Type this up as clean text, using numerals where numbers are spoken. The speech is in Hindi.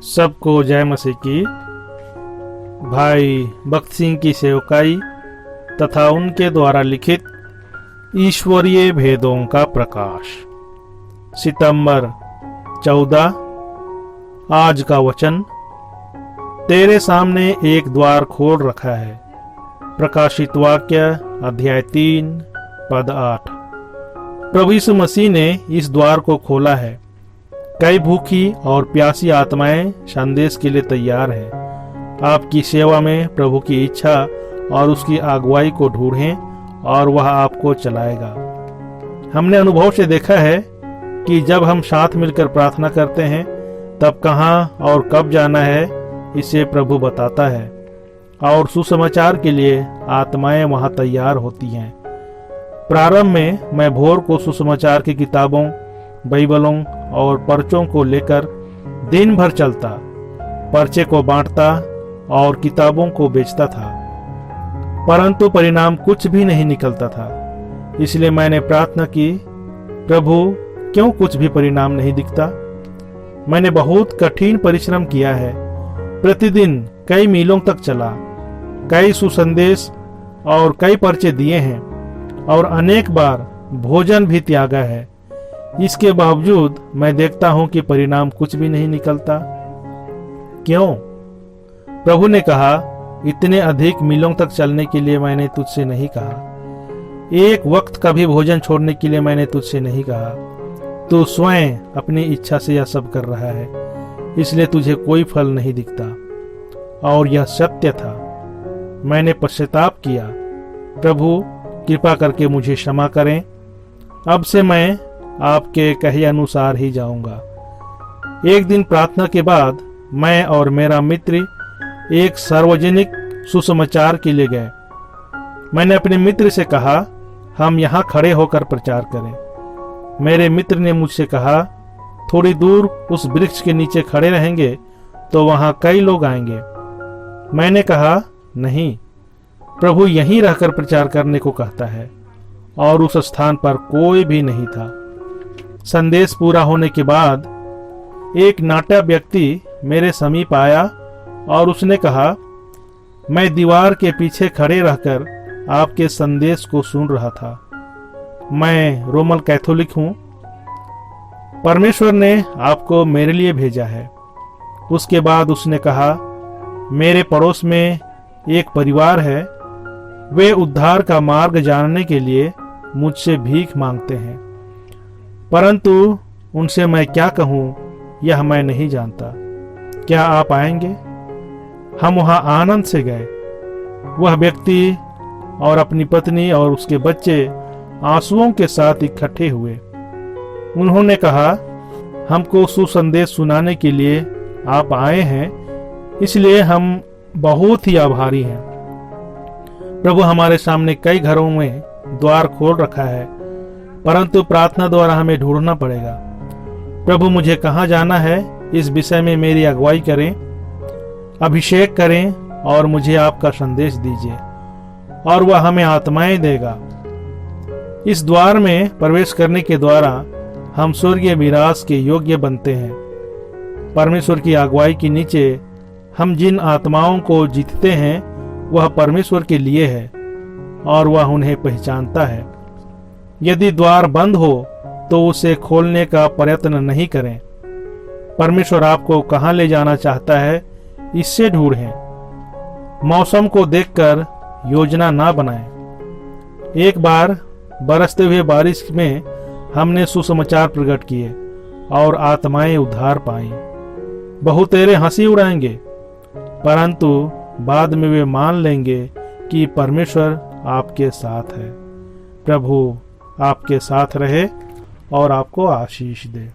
सबको जय मसीह की। भाई भक्त सिंह की सेवकाई तथा उनके द्वारा लिखित ईश्वरीय भेदों का प्रकाश, सितंबर 14। आज का वचन, तेरे सामने एक द्वार खोल रखा है। प्रकाशित वाक्य अध्याय 3 पद 8। प्रभु यीशु मसीह ने इस द्वार को खोला है। कई भूखी और प्यासी आत्माएं संदेश के लिए तैयार हैं। आपकी सेवा में प्रभु की इच्छा और उसकी अगुवाई को ढूंढें और वह आपको चलाएगा। हमने अनुभव से देखा है कि जब हम साथ मिलकर प्रार्थना करते हैं तब कहाँ और कब जाना है इसे प्रभु बताता है और सुसमाचार के लिए आत्माएं वहां तैयार होती हैं। प्रारंभ में मैं भोर को सुसमाचार की किताबों, बाइबलों और पर्चों को लेकर दिन भर चलता, पर्चे को बांटता और किताबों को बेचता था, परंतु परिणाम कुछ भी नहीं निकलता था। इसलिए मैंने प्रार्थना की, प्रभु क्यों कुछ भी परिणाम नहीं दिखता। मैंने बहुत कठिन परिश्रम किया है, प्रतिदिन कई मीलों तक चला, कई सुसंदेश और कई पर्चे दिए हैं और अनेक बार भोजन भी त्यागा है। इसके बावजूद मैं देखता हूं कि परिणाम कुछ भी नहीं निकलता। क्यों? प्रभु ने कहा, इतने अधिक मीलों तक चलने के लिए मैंने तुझसे नहीं कहा। एक वक्त का भी भोजन छोड़ने के लिए मैंने तुझसे नहीं कहा। तू स्वयं अपनी इच्छा से यह सब कर रहा है, इसलिए तुझे कोई फल नहीं दिखता। और यह सत्य था। मैंने पश्चाताप किया। प्रभु कृपा करके मुझे क्षमा करें। अब से मैं आपके कहे अनुसार ही जाऊंगा। एक दिन प्रार्थना के बाद मैं और मेरा मित्र एक सार्वजनिक सुसमाचार के लिए गए। मैंने अपने मित्र से कहा, हम यहाँ खड़े होकर प्रचार करें। मेरे मित्र ने मुझसे कहा, थोड़ी दूर उस वृक्ष के नीचे खड़े रहेंगे तो वहाँ कई लोग आएंगे। मैंने कहा, नहीं, प्रभु यहीं रहकर प्रचार करने को कहता है। और उस स्थान पर कोई भी नहीं था। संदेश पूरा होने के बाद एक नाटा व्यक्ति मेरे समीप आया और उसने कहा, मैं दीवार के पीछे खड़े रहकर आपके संदेश को सुन रहा था। मैं रोमन कैथोलिक हूं। परमेश्वर ने आपको मेरे लिए भेजा है। उसके बाद उसने कहा, मेरे पड़ोस में एक परिवार है, वे उद्धार का मार्ग जानने के लिए मुझसे भीख मांगते हैं, परंतु उनसे मैं क्या कहूं यह मैं नहीं जानता। क्या आप आएंगे? हम वहां आनंद से गए। वह व्यक्ति और अपनी पत्नी और उसके बच्चे आंसुओं के साथ इकट्ठे हुए। उन्होंने कहा, हमको सुसंदेश सुनाने के लिए आप आए हैं, इसलिए हम बहुत ही आभारी हैं। प्रभु हमारे सामने कई घरों में द्वार खोल रखा है, परंतु प्रार्थना द्वारा हमें ढूंढना पड़ेगा। प्रभु मुझे कहाँ जाना है इस विषय में मेरी अगुवाई करें, अभिषेक करें और मुझे आपका संदेश दीजिए और वह हमें आत्माएं देगा। इस द्वार में प्रवेश करने के द्वारा हम स्वर्गीय विरास के योग्य बनते हैं। परमेश्वर की अगुवाई के नीचे हम जिन आत्माओं को जीतते हैं वह परमेश्वर के लिए है और वह उन्हें पहचानता है। यदि द्वार बंद हो तो उसे खोलने का प्रयत्न नहीं करें। परमेश्वर आपको कहां ले जाना चाहता है इससे ढूंढें। मौसम को देखकर योजना ना बनाएं। एक बार बरसते हुए बारिश में हमने सुसमाचार प्रकट किए और आत्माएं उद्धार पाई। बहुतेरे हंसी उड़ाएंगे, परंतु बाद में वे मान लेंगे कि परमेश्वर आपके साथ है। प्रभु आपके साथ रहे और आपको आशीष दे।